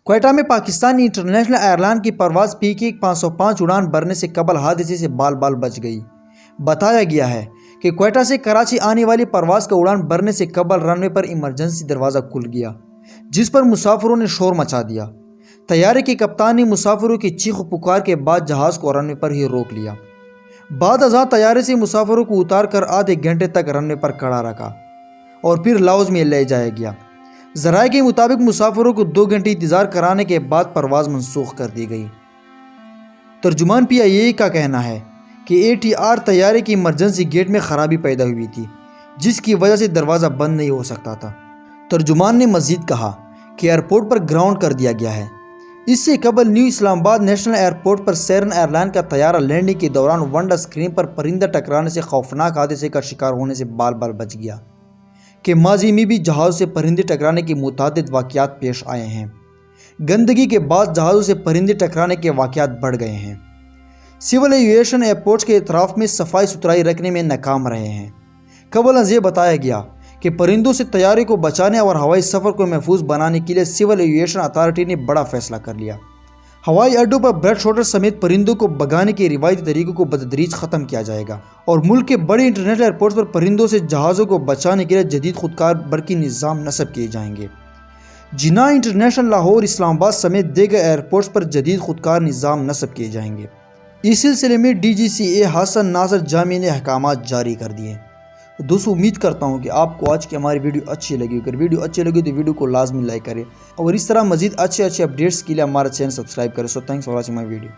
کوئٹہ میں Pakistani international air line کی پرواز PK 505 اڑان بھرنے سے قبل حادثے سے بال بال بچ گئی۔ بتایا گیا ہے کہ کوئٹہ سے کراچی آنے والی پرواز کا اڑان بھرنے سے قبل رن وے پر ایمرجنسی دروازہ کھل گیا، جس پر مسافروں نے شور مچا دیا۔ طیارے کے کپتان نے مسافروں کی چیخ و پکار کے بعد جہاز کو رن وے پر ہی روک لیا۔ بعد ازاں طیارے سے مسافروں کو اتار کر آدھے گھنٹے تک رن وے پر کھڑا رکھا اور پھر لاؤز میں لے جایا گیا۔ ذرائع کے مطابق مسافروں کو 2 گھنٹے انتظار کرانے کے بعد پرواز منسوخ کر دی گئی۔ ترجمان PIA کا کہنا ہے کہ ATR طیارے کی ایمرجنسی گیٹ میں خرابی پیدا ہوئی تھی، جس کی وجہ سے دروازہ بند نہیں ہو سکتا تھا۔ ترجمان نے مزید کہا کہ ایئرپورٹ پر گراؤنڈ کر دیا گیا ہے۔ اس سے قبل نیو اسلام آباد نیشنل ایئرپورٹ پر سیرن ایئر لائن کا طیارہ لینڈنگ کے دوران ونڈو اسکرین پر پرندہ ٹکرانے سے خوفناک حادثے کا شکار ہونے سے بال بال بچ گیا کہ ماضی میں بھی جہاز سے پرندے ٹکرانے کے متعدد واقعات پیش آئے ہیں۔ گندگی کے بعد جہازوں سے پرندے ٹکرانے کے واقعات بڑھ گئے ہیں۔ سول ایویشن ایئرپورٹس کے اطراف میں صفائی ستھرائی رکھنے میں ناکام رہے ہیں۔ قبل از یہ بتایا گیا کہ پرندوں سے طیارے کو بچانے اور ہوائی سفر کو محفوظ بنانے کے لیے سول ایویشن اتھارٹی نے بڑا فیصلہ کر لیا۔ ہوائی اڈوں پر برڈ شوٹر سمیت پرندوں کو بھگانے کے روایتی طریقوں کو بتدریج ختم کیا جائے گا اور ملک کے بڑے انٹرنیشنل ایئرپورٹس پر پرندوں سے جہازوں کو بچانے کے لیے جدید خودکار برقی نظام نصب کیے جائیں گے۔ جناح انٹرنیشنل لاہور، اسلام آباد سمیت دیگر ایئرپورٹس پر جدید خودکار نظام نصب کیے جائیں گے۔ اس سلسلے میں DGCA حسن ناصر جامع نے احکامات جاری کر دیے۔ دوستو، امید کرتا ہوں کہ آپ کو آج کی ہماری ویڈیو اچھی لگی۔ اگر ویڈیو اچھی لگی تو ویڈیو کو لازمی لائک کریں اور اس طرح مزید اچھے اپڈیٹس کے لیے ہمارا چینل سبسکرائب کریں۔ So thanks for watching my video.